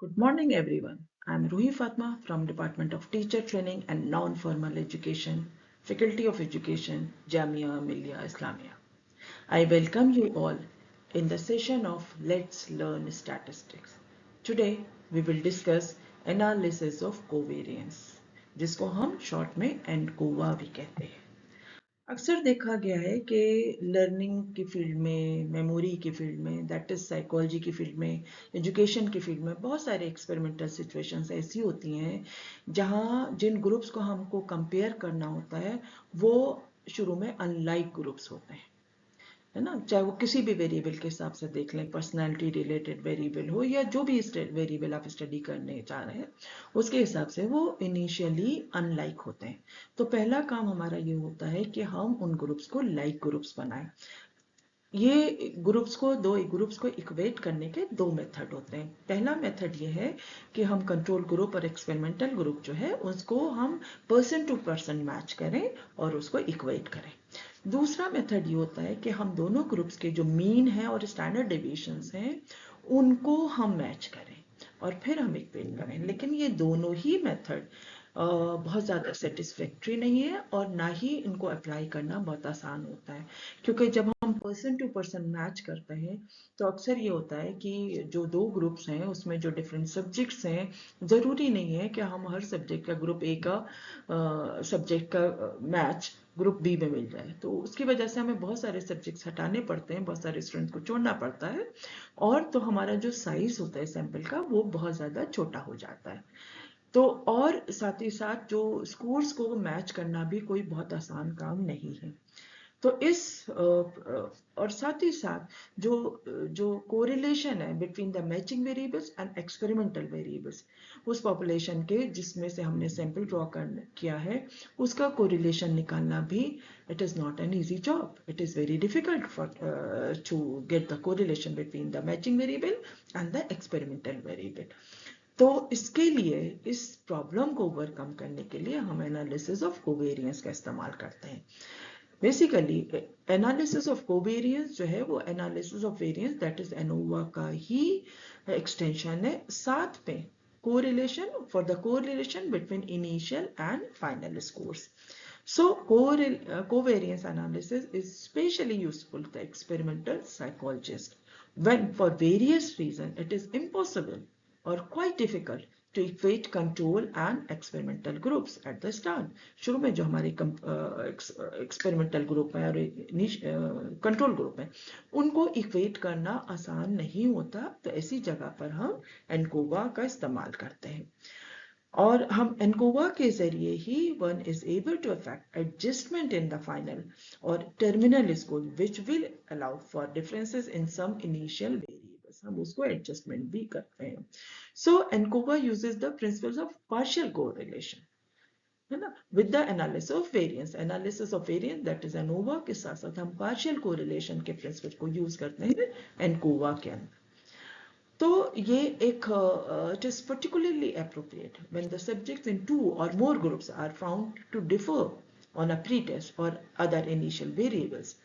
Good morning, everyone. I'm Ruhi Fatma from Department of Teacher Training and Non-Formal Education, Faculty of Education, Jamia Millia Islamia. I welcome you all in the session of Let's Learn Statistics. Today, we will discuss analysis of covariance, जिसको हम short में ANCOVA भी कहते हैं। अक्सर देखा गया है कि लर्निंग की फील्ड में, मेमोरी की फील्ड में, दैट इज साइकोलॉजी की फील्ड में, एजुकेशन की फील्ड में बहुत सारे एक्सपेरिमेंटल सिचुएशंस ऐसी होती हैं जहां जिन ग्रुप्स को हमको कंपेयर करना होता है वो शुरू में अनलाइक ग्रुप्स होते हैं, है ना। चाहे वो किसी भी वेरिएबल के हिसाब से देख लें, पर्सनालिटी रिलेटेड वेरिएबल हो या जो भी वेरिएबल आप स्टडी करने चाह रहे हैं उसके हिसाब से वो इनिशियली अनलाइक होते हैं। तो पहला काम हमारा ये होता है कि हम उन ग्रुप्स को लाइक ग्रुप्स बनाएं। ये ग्रुप्स को इक्वेट करने के दो मेथड होते हैं। पहला मेथड ये है कि हम कंट्रोल ग्रुप और एक्सपेरिमेंटल ग्रुप जो है उसको हम पर्सन टू पर्सन मैच करें और उसको इक्वेट करें। दूसरा मेथड ये होता है कि हम दोनों ग्रुप्स के जो मीन है और स्टैंडर्ड डेविएशंस हैं उनको हम मैच करें और फिर हम इक्वेट करें। लेकिन ये दोनों ही मेथड बहुत ज़्यादा सेटिस्फैक्ट्री नहीं है और ना ही इनको अप्लाई करना बहुत आसान होता है, क्योंकि जब हम पर्सन टू पर्सन मैच करते हैं तो अक्सर ये होता है कि जो दो ग्रुप्स हैं उसमें जो डिफरेंट सब्जेक्ट्स हैं, ज़रूरी नहीं है कि हम हर सब्जेक्ट का ग्रुप ए का सब्जेक्ट का मैच ग्रुप बी में मिल जाए। तो उसकी वजह से हमें बहुत सारे सब्जेक्ट्स हटाने पड़ते हैं, बहुत सारे स्टूडेंट को छोड़ना पड़ता है और तो हमारा जो साइज होता है सैंपल का वो बहुत ज़्यादा छोटा हो जाता है। तो और साथ ही साथ जो स्कोर्स को मैच करना भी कोई बहुत आसान काम नहीं है। तो और साथ ही साथ जो जो कोरिलेशन है between the matching variables and experimental variables, उस पॉपुलेशन के जिसमें से हमने सैंपल ड्रॉ किया है उसका कोरिलेशन निकालना भी it is not an easy job. It is very difficult for to get the correlation between the matching variable and the experimental variable. तो इसके लिए, इस प्रॉब्लम को ओवरकम करने के लिए हम एनालिसिस ऑफ कोवेरियंस का इस्तेमाल करते हैं। बेसिकली एनालिसिस ऑफ कोवेरियंस जो है वो analysis of variance that is ANOVA का ही एक्सटेंशन है, साथ में correlation for the correlation between initial and final scores. So covariance analysis is especially useful to experimental psychologists when for various reasons it is impossible or quite difficult to equate control and experimental groups at the start. शुरू में जो हमारे experimental group है और control group है उनको equate करना आसान नहीं होता, तो ऐसी जगह पर हम एनकोवा का इस्तेमाल करते हैं और हम एनकोवा के जरिए ही one is able to affect adjustment in the final और terminal score which will allow for differences in some initial variables. हम उसको एडजस्टमेंट भी करते हैं। So ANCOVA uses the principles of partial correlation, है ना, with the analysis of variance that is ANOVA के साथ साथ हम पार्शियल कोरिलेशन के प्रिंसिपल को यूज करते हैं एनकोवा के अंदर। तो ये एक it is particularly appropriate when the subjects in two or more groups are found to differ on a pretest or other initial variables.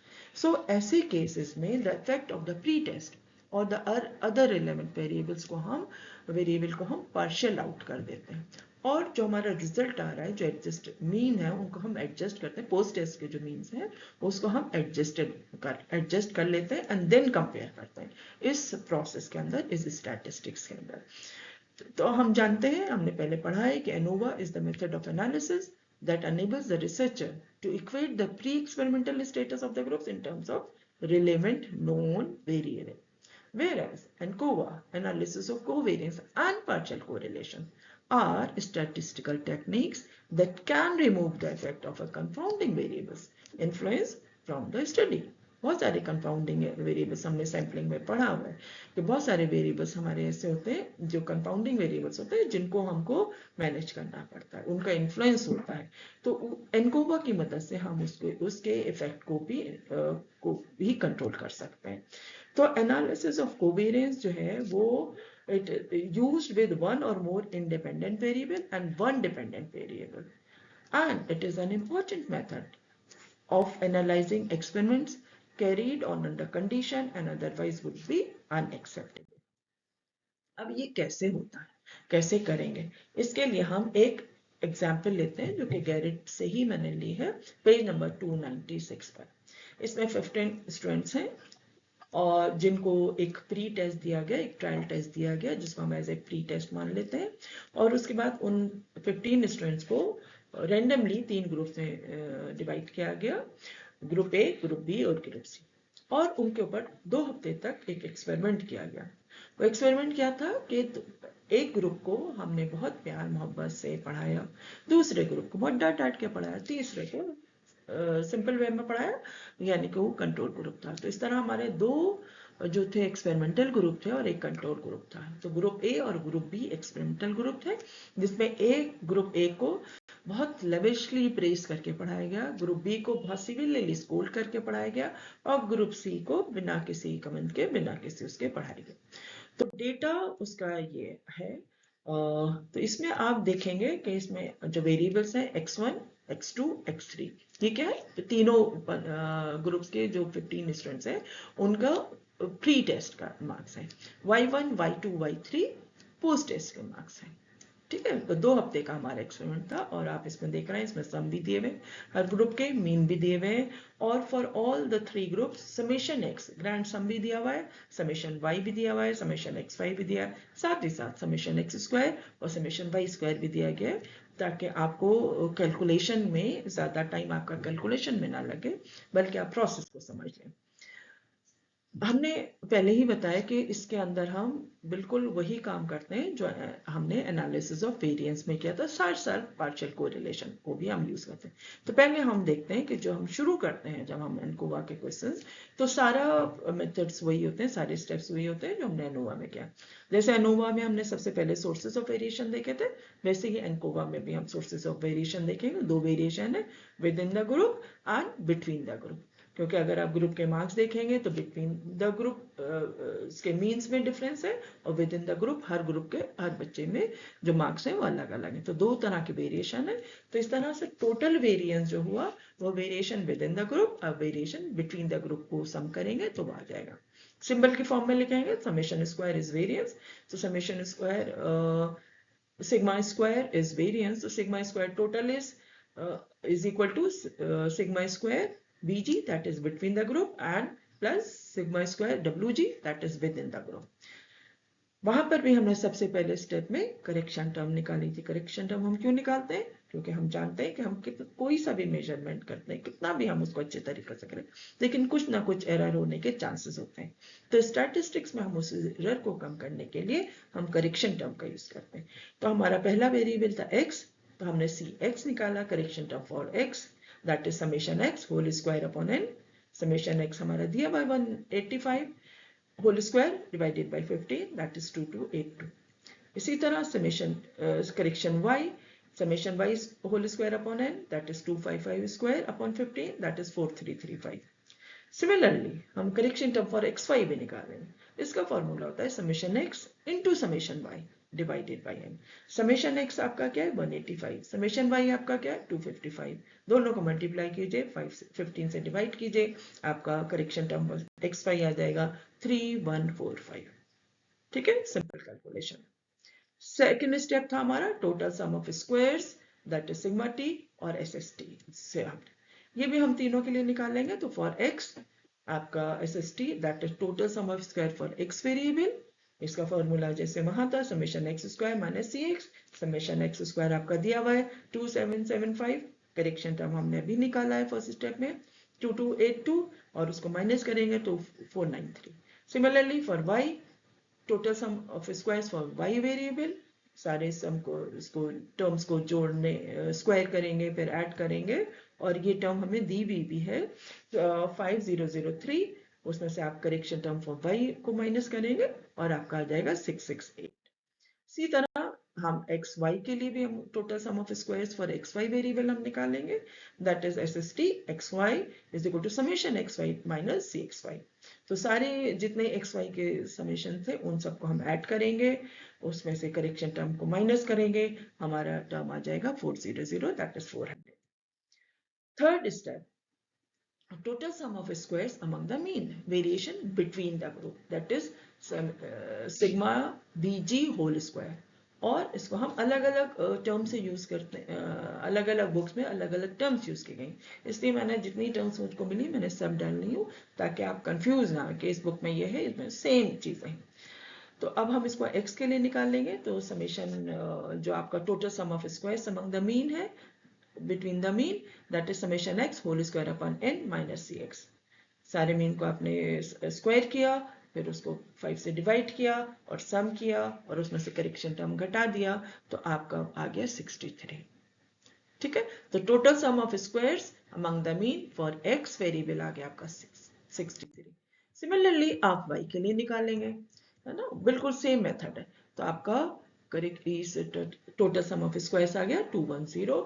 So ऐसे cases में the effect of the pretest और the other relevant variables को हम partial out कर देते हैं और जो हमारा रिजल्ट आ रहा है, जो एडजस्ट मीन है, उनको हम एडजस्ट करते हैं। पोस्ट टेस्ट के जो मीन्स हैं उसको हम एडजस्ट कर लेते हैं एंड देन कंपेयर करते हैं। इस प्रोसेस के अंदर, इस स्टैटिस्टिक्स के अंदर तो हम जानते हैं, हमने पहले पढ़ा है कि ANOVA is the method of analysis that enables the researcher to equate the pre-experimental status of the groups in terms of relevant known variable, whereas ANCOVA, analysis of covariance and partial correlation, are statistical techniques that can remove the effect of a confounding variables influence from the study. बहुत सारे compounding variables हमने sampling में पढ़ा हुआ है कि बहुत सारे वेरिएबल्स हमारे ऐसे होते हैं जो कंपाउंडिंग वेरिएबल्स होते हैं जिनको हमको मैनेज करना पड़ता है, उनका इन्फ्लुएंस होता है। तो एनकोवा की मदद से हम उसके इफेक्ट को भी कंट्रोल कर सकते हैं। तो एनालिसिस ऑफ कोवेरियंस जो है वो it used with one or more independent variable and one dependent variable, and it is an important method of analyzing experiments carried on under condition and otherwise would be unacceptable. अब ये कैसे होता है, कैसे करेंगे, इसके लिए हम एक एग्जाम्पल लेते हैं जो कि गैरेट से ही मैंने ली है, पेज नंबर 296 पर। इसमें 15 स्टूडेंट्स हैं और जिनको एक प्री टेस्ट दिया गया, एक ट्रायल टेस्ट दिया गया जिसको हम एज ए प्री टेस्ट मान लेते हैं, और उसके बाद उन 15 स्टूडेंट्स को रेंडमली 3 ग्रुप में डिवाइड किया गया, ग्रुप ए, ग्रुप बी और ग्रुप सी, और उनके ऊपर 2 हफ्ते तक एक एक्सपेरिमेंट किया गया। वो एक्सपेरिमेंट क्या था कि एक ग्रुप को हमने बहुत प्यार मोहब्बत से पढ़ाया, दूसरे ग्रुप को बहुत डांट डांट के पढ़ाया, तीसरे को सिंपल वे में पढ़ाया, यानी कि वो कंट्रोल ग्रुप था। तो इस तरह हमारे 2 जो थे एक्सपेरिमेंटल ग्रुप थे और एक कंट्रोल ग्रुप था। तो ग्रुप ए और ग्रुप बी एक्सपेरिमेंटल ग्रुप थे, जिसमें ग्रुप ए को बहुत लेविशली प्रेस करके पढ़ाया गया, ग्रुप बी को बहुत सिवियरली स्कोल्ड करके पढ़ाया गया, और ग्रुप सी को बिना किसी कमेंट के, बिना किसी उसके पढ़ाया गया। तो डेटा उसका ये है। तो इसमें आप देखेंगे कि इसमें जो वेरिएबल्स हैं x1, x2, x3, ठीक है, तो तीनों ग्रुप्स के जो 15 स्टूडेंट्स हैं उनका प्री टेस्ट का मार्क्स है, y1, y2, y3 post test के मार्क्स हैं। ठीक है, तो 2 हफ्ते का हमारा एक्सपेरिमेंट था, और आप इसमें देख रहे हैं इसमें सम भी दिए हुए, हर ग्रुप के मीन भी दिए हुए हैं, और for all the 3 groups summation X grand sum भी दिया हुआ है, समेशन वाई भी दिया हुआ है, समेशन एक्स वाई भी दिया है, साथ ही साथ समेशन एक्स स्क्वायर और समेशन वाई स्क्वायर भी दिया गया है, ताकि आपको कैलकुलेशन में ज़्यादा टाइम आपका कैलकुलेशन में ना लगे, बल्कि आप प्रोसेस को समझ लें। हमने पहले ही बताया कि इसके अंदर हम बिल्कुल वही काम करते हैं जो हमने एनालिसिस ऑफ वेरिएंस में किया था, साथ साथ पार्शियल कोरिलेशन को भी हम यूज करते हैं। तो पहले हम देखते हैं कि जो हम शुरू करते हैं जब हम एनकोवा के क्वेश्चंस, तो सारा मेथड्स वही होते हैं, सारे स्टेप्स वही होते हैं जो हमने एनोवा में किया। जैसे एनोवा में हमने सबसे पहले सोर्सेज ऑफ वेरिएशन देखे थे, वैसे ही एनकोवा में भी हम सोर्सेज ऑफ वेरिएशन देखेंगे। 2 वेरिएशन है, with in the group and between the group, क्योंकि अगर आप ग्रुप के मार्क्स देखेंगे तो बिटवीन द ग्रुप के मीन्स में डिफरेंस है, और with in the group her group के हर बच्चे में जो मार्क्स हैं वो अलग अलग है। तो 2 तरह के वेरिएशन है। तो इस तरह से टोटल वेरिएंस जो हुआ वो variation with in the group और वेरिएशन बिटवीन द ग्रुप को सम करेंगे तो आ जाएगा। सिंबल की फॉर्म में लिखेंगे, समेशन स्क्वायर इज वेरिएंस, तो summation square sigma square is variance, तो sigma square total is equal to sigma square Bg, that is between the group, and plus sigma square Wg, that is within the group. वहां पर भी हमने सबसे पहले step में correction term निकाली थी। करेक्शन टर्म हम क्यों निकालते हैं? क्योंकि हम जानते हैं कि हम कोई सा भी मेजरमेंट करते हैं, कितना भी हम उसको अच्छे तरीके से करें, लेकिन कुछ ना कुछ एरर होने के चांसेस होते हैं। तो स्टैटिस्टिक्स में हम उस एरर को कम करने के लिए हम करेक्शन टर्म का यूज करते हैं। तो हमारा पहला वेरिएबल था x, तो हमने सी एक्स निकाला, correction term for x, that is summation x whole square upon n। Summation x हमारा दिया by 185 whole square divided by 15, that is 2282. इसी तरह summation correction y, summation y whole square upon n, that is 255 square upon 15, that is 4335. Similarly हम correction term for xy भी निकालेंगे। इसका formula होता है summation x into summation y divided by n। Summation x आपका क्या है 185, summation y आपका क्या है 255, दोनों को मल्टीप्लाई कीजिए, 15 से डिवाइड कीजिए, आपका करेक्शन टर्म xy आ जाएगा 3145। ठीक है, सिंपल कैलकुलेशन। सेकेंड स्टेप था हमारा total sum of squares, that is sigma T और एस एस टी से हम ये भी हम तीनों के लिए निकाल लेंगे। तो फॉर x आपका S s T, that is total sum of square for x variable, इसका फॉर्मूला जैसे वहां था समेशन एक्स स्क्वायर माइनस सी एक्स, समेशन एक्स स्क्वायर आपका दिया हुआ है 2775, करेक्शन टर्म हमने अभी निकाला है फर्स्ट स्टेप में 2282, और उसको माइनस करेंगे तो 493। Similarly for y total sum of squares for y variable, सारे सम को इसको टर्म्स को जोड़ने स्क्वायर करेंगे, फिर ऐड करेंगे, और ये टर्म हमें दी भी है 5003, उसमें से आप करेक्शन टर्म फॉर y को माइनस करेंगे और आपका आ जाएगा 668। इसी तरह हम एक्स वाई के लिए भी हम total sum of squares for x y variable हम निकालेंगे, that is s s t x y is equal to summation x y minus C x y. तो सारे जितने एक्स वाई के समेशन थे उन सबको हम ऐड करेंगे, उसमें से करेक्शन टर्म को माइनस करेंगे, हमारा टर्म आ जाएगा 400, that is 400। Third step, total sum of squares among the mean, variation between the group, that is sigma b g whole square, और इसको हम अलग अलग टर्म से यूज करते हैं, अलग अलग बुक्स में अलग अलग टर्म्स यूज की गई, इसलिए मैंने जितनी टर्म्स मुझको मिली मैंने सब डाल ली हूँ ताकि आप कंफ्यूज ना हो कि इस बुक में ये है, इसमें सेम चीजें हैं। तो अब हम इसको x के लिए निकाल लेंगे, तो समेशन जो आपका total sum of squares among the mean है, between the mean, that is summation x whole square upon n minus C X. सारे मीन को आपने स्क्वायर किया, फिर उसको 5 से डिवाइड किया और सम किया और उसमें से करेक्शन टर्म घटा दिया, तो आपका आ गया 63। ठीक है, तो total sum of squares among the mean for x variable आ गया आपका 63। सिमिलरली आप y के लिए निकालेंगे, है ना, बिल्कुल सेम मेथड है। तो आपका correct total sum of squares आ गया 210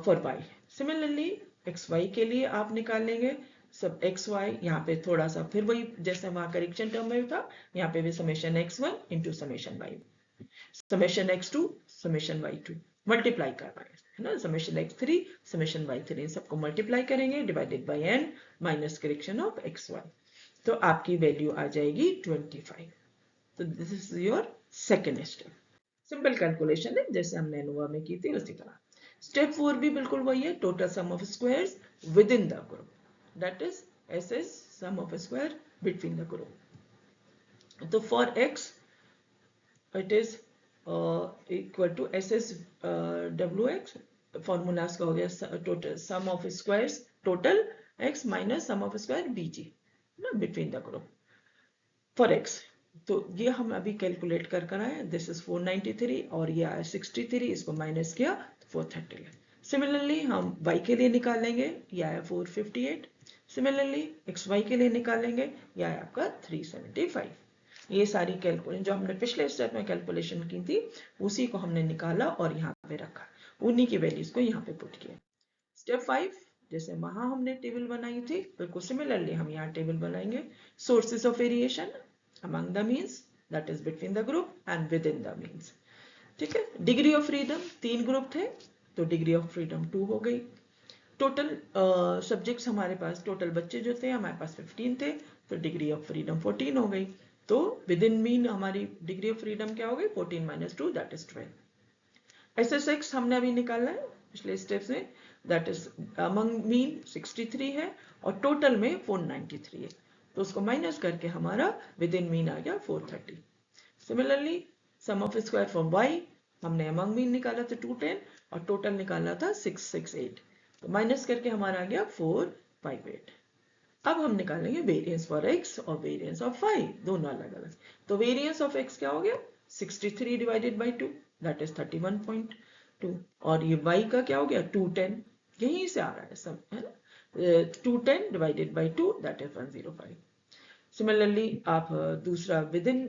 for y। Similarly X Y के लिए आप निकालेंगे सब एक्स वाई, यहाँ पे थोड़ा सा फिर वही जैसे वहां करेक्शन टर्म में था, यहाँ पे भी summation x1 into summation y, summation x2 summation y2 multiply करना है ना, समेशन x3 समेशन y3, सबको मल्टीप्लाई करेंगे divided by n minus correction of xy, तो आपकी वैल्यू आ जाएगी 25। तो this is your second step. Simple calculation है जैसे हमने नोवा में की थी उसी तरह। स्टेप 4 भी बिल्कुल वही है, total sum of squares within the group, that is S is sum of square between the group. तो for x it is equal to S S W X, formula का हो गया total sum of squares total x minus sum of square BG ना between the group for x। तो ये हम अभी calculate कर आए, दिस इज 493 और ये आया 63, इसको माइनस किया तो 430। सिमिलरली हम y के लिए निकालेंगे, ये आया 458। सिमिलरली एक्स वाई के लिए निकालेंगे, ये आया आपका 375। ये सारी कैलकुलेशन जो हमने पिछले स्टेप में कैलकुलेशन की थी उसी को हमने निकाला और यहाँ पे रखा, उन्हीं की वैल्यूज को यहाँ पे पुट किया। स्टेप 5 जैसे वहां हमने टेबल बनाई थी बिल्कुल सिमिलरली हम यहाँ टेबल बनाएंगे, sources of variation among the means, that is between the group and within the means। ठीक है, डिग्री ऑफ फ्रीडम 3 ग्रुप थे तो डिग्री ऑफ फ्रीडम 2 हो गई। टोटल सब्जेक्ट्स हमारे पास, टोटल बच्चे जो थे हमारे पास 15 थे, तो डिग्री ऑफ फ्रीडम 14 हो गई। तो विद इन मीन हमारी डिग्री ऑफ फ्रीडम क्या हो गई, 14 माइनस 2 दैट इज 12। SSX हमने अभी निकाला है पिछले स्टेप से, दैट इज अमंग मीन 63 है और टोटल में 493 है, तो उसको माइनस करके हमारा विद इन मीन आ गया 430। Similarly sum of square from y हमने अमंग मीन निकाला था 210 और टोटल निकाला था 668, तो माइनस करके हमारा आ गया 458। अब हम निकालेंगे वेरिएंस फॉर x और वेरिएंस ऑफ y, दोनों अलग अलग। तो वेरिएंस ऑफ x क्या हो गया, 63 डिवाइडेड बाई 2 दैट इज 31.2, और ये y का क्या हो गया 210, यहीं से आ रहा है सब, है ना, 210 divided by 2 that is 105। Similarly आप दूसरा विद इन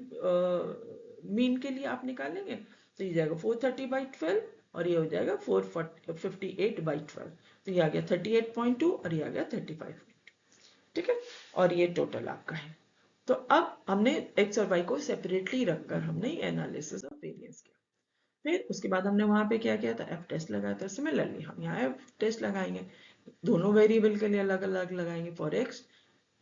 मीन के लिए आप निकालेंगे, तो ये जाएगा 430 बाई 12 और ये हो जाएगा 458 बाई 12, तो ये आ गया 38.2 और ये आ गया 35। ठीक है, और ये टोटल आपका है। तो अब हमने x और y को सेपरेटली रखकर हमने एनालिसिस ऑफ वेरिएंस किया, फिर उसके बाद हमने वहां पे क्या किया था, f टेस्ट लगाया था। सिमिलरली हम यहाँ f टेस्ट लगाएंगे, दोनों वेरिएबल के लिए अलग अलग लगाएंगे। फॉर x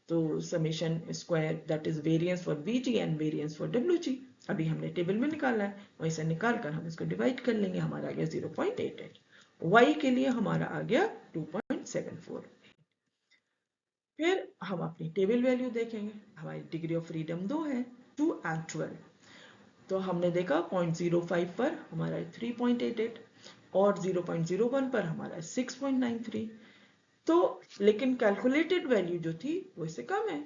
तो summation square that is variance for bg and variance for wg, अभी हमने टेबल में निकाला है, वहीं से निकाल कर हम इसको डिवाइड कर लेंगे, हमारा आ गया 0.88। y के लिए हमारा आ गया 2.74। फिर हम अपनी टेबल वैल्यू देखेंगे, हमारी डिग्री ऑफ फ्रीडम 2 है, 2 एंड 12, तो हमने देखा 0.05 पर हमारा 3.88 और 0.01 पर हमारा 6.93, तो लेकिन कैलकुलेटेड वैल्यू जो थी वो इससे कम है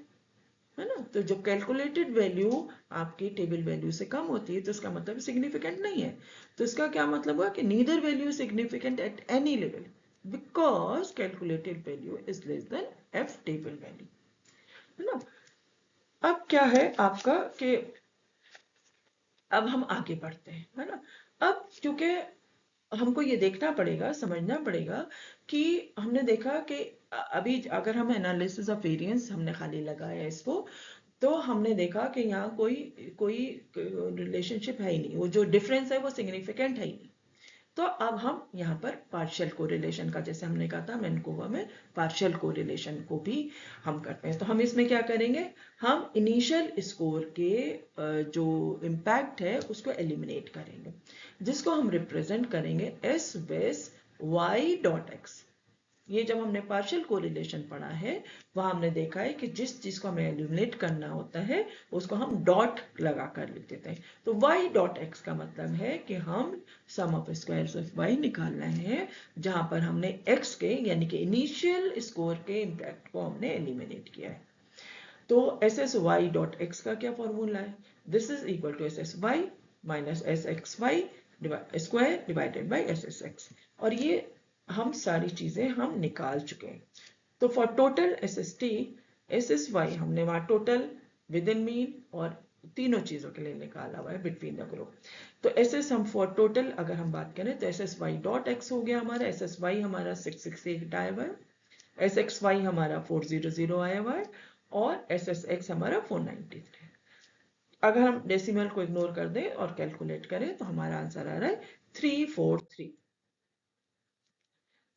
ना, तो जब कैलकुलेटेड वैल्यू आपकी टेबल वैल्यू से कम होती है तो इसका मतलब सिग्निफिकेंट नहीं है। तो इसका क्या मतलब हुआ कि neither value significant at any level because calculated value is less than f table value, है ना। अब क्या है आपका कि अब हम आगे बढ़ते हैं, है ना। अब क्योंकि हमको ये देखना पड़ेगा, समझना पड़ेगा कि हमने देखा कि अभी अगर हम एनालिसिस ऑफ वेरिएंस हमने खाली लगाया इसको, तो हमने देखा कि यहाँ कोई रिलेशनशिप है ही नहीं, वो जो डिफरेंस है वो सिग्निफिकेंट है ही नहीं, तो अब हम यहाँ पर पार्शियल कोरिलेशन का, जैसे हमने कहा था मैनकोवा में, पार्शियल कोरिलेशन को भी हम करते हैं। तो हम इसमें क्या करेंगे, हम इनिशियल स्कोर के जो इम्पैक्ट है उसको एलिमिनेट करेंगे, जिसको हम रिप्रेजेंट करेंगे s base y dot x. ये जब हमने पार्शियल कोरिलेशन पढ़ा है वहां हमने देखा है कि जिस चीज को हमें एलिमिनेट करना होता है उसको हम डॉट लगा कर लिख देते हैं। तो y डॉट x का मतलब है कि हम सम ऑफ स्क्वायर्स ऑफ y निकाल रहे हैं, जहां पर हमने x के यानी कि इनिशियल स्कोर के इम्पैक्ट को हमने एलिमिनेट किया है। तो s s y dot x का क्या फॉर्मूला है, this is equal to S s y minus s x y square divided by s s x. और ये हम सारी चीजें हम निकाल चुके हैं। तो for total s s t s s y हमने वहां टोटल विद इन मीन और तीनों चीजों के लिए निकाला हुआ है बिटवीन द ग्रुप। तो एस एस हम फॉर टोटल अगर हम बात करें तो s s y dot x हो गया हमारा, एस एस वाई हमारा 668 आया हुआ है, एस एक्स वाई हमारा 400 आया हुआ है और एस एस एक्स हमारा 493। अगर हम डेसिमल को इग्नोर कर दें और कैलकुलेट करें तो हमारा आंसर आ रहा है 343।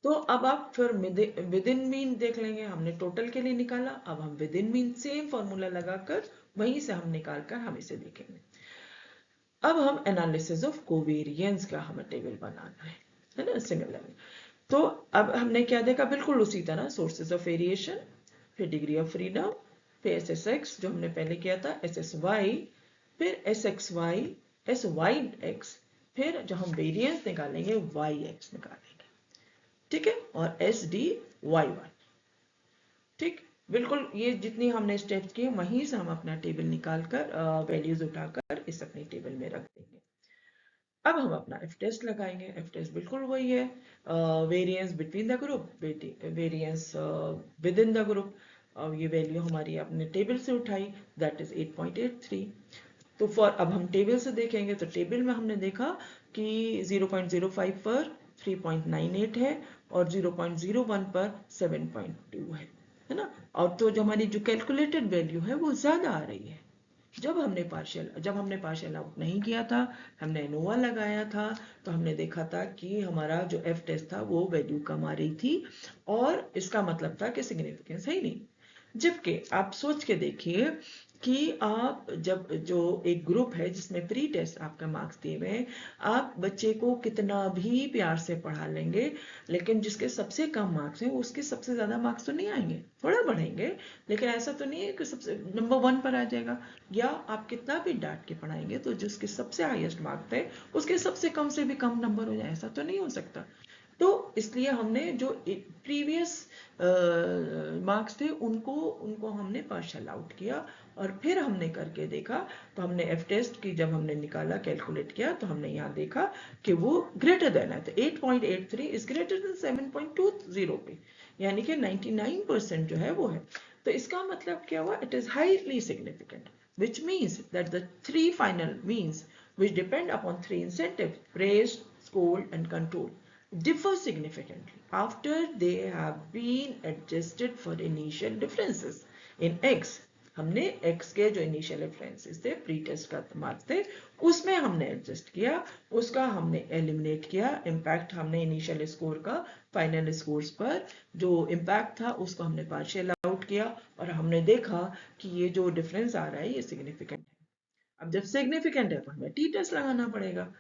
तो अब आप फिर विद इन मीन देख लेंगे, हमने टोटल के लिए निकाला, अब हम with in mean same formula लगाकर वहीं से हम निकाल कर हम इसे देखेंगे। अब हम एनालिसिस ऑफ कोवेरियंस का हमें टेबल बनाना है ना, सिमिलरली। तो अब हमने क्या देखा, बिल्कुल उसी तरह सोर्सेज ऑफ वेरिएशन, फिर डिग्री ऑफ फ्रीडम, फिर एस एस एक्स जो हमने पहले किया था, एस एस वाई, फिर s x y, s y x, फिर जो हम वेरिएंस निकालेंगे वाई एक्स निकालेंगे, ठीक है, और एस डी वाई वन। ठीक, बिल्कुल ये जितनी हमने स्टेप्स किए वहीं से हम अपना टेबल निकालकर वैल्यूज उठाकर इस अपनी टेबल में रख देंगे। अब हम अपना एफ टेस्ट लगाएंगे। एफ टेस्ट बिल्कुल वही है, variance between the group, variance with in the group. ये वैल्यू हमारी अपने टेबल से उठाई, दैट इज 8.83। तो फॉर अब हम टेबल से देखेंगे तो टेबल में हमने देखा कि 0.05 पर 3.98 है और 0.01 पर 7.2 है ना। और तो जो हमारी जो कैलकुलेटेड वैल्यू है वो ज्यादा आ रही है। जब हमने पार्शियल आउट नहीं किया था, हमने एनोवा लगाया था, तो हमने देखा था कि हमारा जो एफ टेस्ट था वो वैल्यू कम आ रही थी और इसका मतलब था कि सिग्निफिकेंस है ही नहीं। जबकि आप सोच के देखिए कि आप जब जो एक ग्रुप है जिसमें प्री टेस्ट आपका मार्क्स दिए हुए हैं, आप बच्चे को कितना भी प्यार से पढ़ा लेंगे, लेकिन जिसके सबसे कम मार्क्स हैं उसके सबसे ज्यादा मार्क्स तो नहीं आएंगे, थोड़ा बढ़ेंगे, लेकिन ऐसा तो नहीं है कि सबसे नंबर 1 पर आ जाएगा। या आप कितना भी डांट के पढ़ाएंगे तो जिसके सबसे हाईएस्ट मार्क्स है उसके सबसे कम से भी कम नंबर हो जाए, ऐसा तो नहीं हो सकता। तो इसलिए हमने जो प्रीवियस मार्क्स थे उनको उनको हमने पार्शियल आउट किया और फिर हमने करके देखा। तो हमने एफ टेस्ट की जब हमने निकाला, कैलकुलेट किया, तो हमने यहाँ देखा कि वो ग्रेटर देन है, तो 8.83 इज ग्रेटर देन 7.20 पे, यानी कि 99% जो है वो है। तो इसका मतलब क्या हुआ, it is highly significant, which means that the three final means which depend upon three incentives, praise, scold and control, differ significantly after they have been adjusted for initial differences in x। हमने x के जो initial differences थे, pre test का marks थे, उसमें हमने adjust किया, उसका हमने एलिमिनेट किया, इम्पैक्ट हमने इनिशियल स्कोर का फाइनल स्कोर्स पर जो इम्पैक्ट था उसको हमने पार्शियल आउट किया और हमने देखा कि ये जो डिफरेंस आ रहा है ये सिग्निफिकेंट है। अब जब सिग्निफिकेंट है तो हमें टी टेस्ट लगाना पड़ेगा।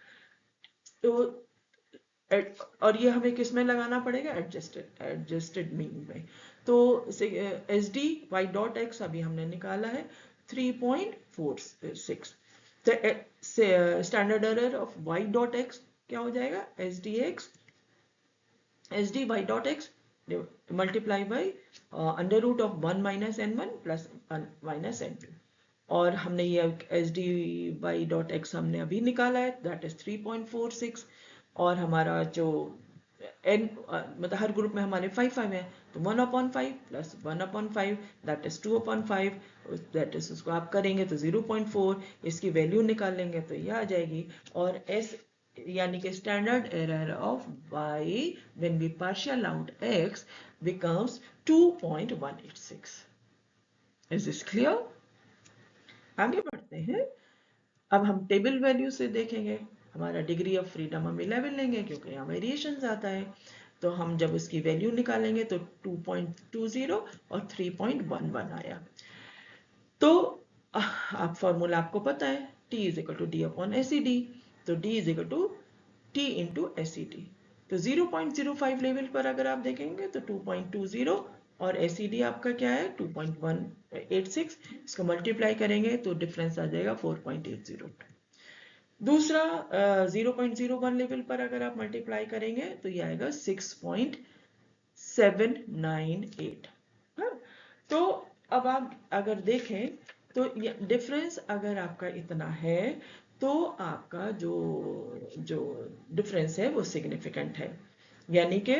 तो और ये हमें किस में लगाना पड़ेगा, एडजस्टेड मीन में। तो s d y dot x अभी हमने निकाला है 3.46। तो standard error of y dot x क्या हो जाएगा, s d y dot x multiply by under root of 1 minus n1 plus minus n2। और हमने ये s d y dot x हमने अभी निकाला है, दैट इज 3.46। और हमारा जो n मतलब हर ग्रुप में हमारे 5 है, तो 1/5 plus 1/5 that is 2/5, that is उसको आप करेंगे तो 0.4, इसकी वैल्यू निकालेंगे तो ये आ जाएगी। और s यानी कि standard error of y when we partial out x becomes 2.186। Is this clear? आगे बढ़ते हैं। अब हम टेबल वैल्यू से देखेंगे। हमारा डिग्री ऑफ फ्रीडम हम 11 लेंगे क्योंकि यहाँ वेरिएशन आता है। तो हम जब उसकी वैल्यू निकालेंगे तो 2.20 और 3.11 आया। तो आप फॉर्मूला आपको पता है, T is equal to d upon SED। तो D is equal to T into SED। तो 0.05 लेवल पर अगर आप देखेंगे तो 2.20 और SED आपका क्या है 2.186। इसको मल्टीप्लाई करेंगे तो डिफरेंस आ जाएगा 4.80। दूसरा 0.01 लेवल पर अगर आप मल्टीप्लाई करेंगे तो ये आएगा 6.798। हाँ? तो अब आप अगर देखें तो डिफरेंस अगर आपका इतना है तो आपका जो डिफरेंस है वो सिग्निफिकेंट है। यानी कि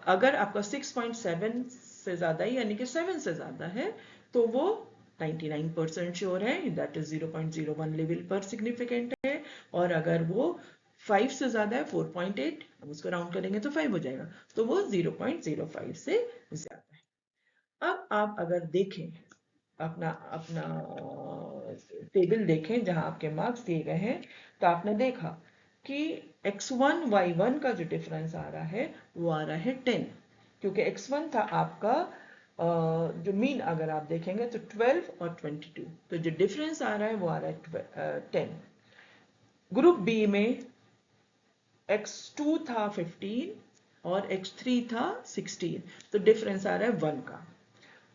अगर आपका 6.7 से ज्यादा है यानी कि 7 से ज्यादा है तो वो 99% श्योर है, दैट इज 0.01 लेवल पर सिग्निफिकेंट है। और अगर वो 5 से ज्यादा है 4.8, हम उसको राउंड करेंगे तो 5 हो जाएगा, तो वो 0.05 से ज्यादा है। अब आप अगर देखें अपना अपना टेबल देखें जहां आपके मार्क्स दिए गए हैं, तो आपने देखा कि x1 y1 का जो डिफरेंस आ रहा है वो आ रहा है 10, क्योंकि x1 था आपका जो मीन अगर आप देखेंगे तो 12 और 22, तो जो डिफरेंस आ रहा है वो आ रहा है 10। ग्रुप बी में x2 था 15 और x3 था 16, तो डिफरेंस आ रहा है 1 का।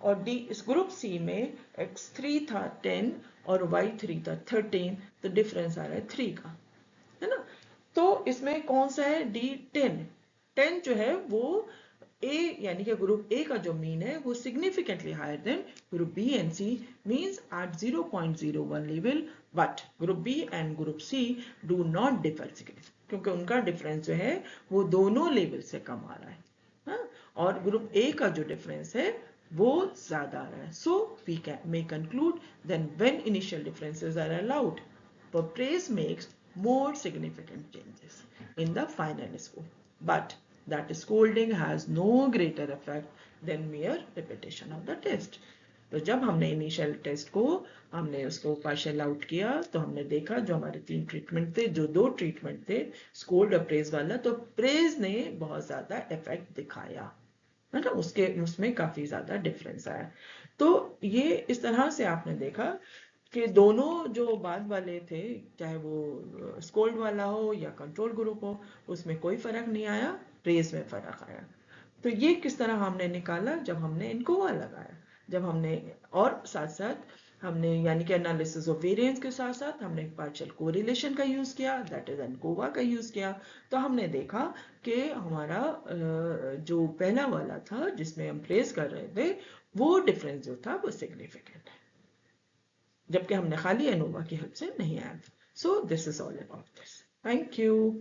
और डी इस ग्रुप सी में x3 था 10 और y3 था 13, तो डिफरेंस आ रहा है 3 का, है ना। तो इसमें कौन सा है D10। 10 जो है वो ए यानी कि ग्रुप ए का जो मीन है वो significantly higher than group B and C, means at 0.01 level, but group B and group C do not differ क्योंकि उनका डिफरेंस जो है वो दोनों लेवल से कम आ रहा है। हाँ? और ग्रुप ए का जो डिफरेंस है वो ज्यादा आ रहा है। So we can may conclude then when initial differences are allowed, praise makes more significant changes in the final score, but that scolding has no greater effect than mere repetition of the test. तो जब हमने initial test को हमने उसको partial out किया तो हमने देखा जो हमारे 3 ट्रीटमेंट थे, जो 2 ट्रीटमेंट थे स्कोल्ड और प्रेज वाला, तो प्रेज ने बहुत ज्यादा इफेक्ट दिखाया, है ना, उसमें काफी ज्यादा डिफरेंस आया। तो ये इस तरह से आपने देखा कि दोनों जो बाद वाले थे, चाहे वो स्कोल्ड वाला हो या कंट्रोल ग्रुप हो, उसमें कोई फर्क नहीं आया, प्रेज में फर्क आया। तो ये किस तरह हमने निकाला, जब हमने इनकोवा लगाया, जब हमने और साथ साथ हमने यानी कि एनालिसिस ऑफ वेरिएंस के साथ साथ हमने पार्शियल कोरिलेशन का यूज किया, दैट इज एनकोवा का यूज किया। तो हमने देखा कि हमारा जो पहला वाला था जिसमें हम प्लेस कर रहे थे वो डिफरेंस जो था वो सिग्निफिकेंट है, जबकि हमने खाली एनोवा की हेल्प से नहीं आया। So this is all about this. Thank you.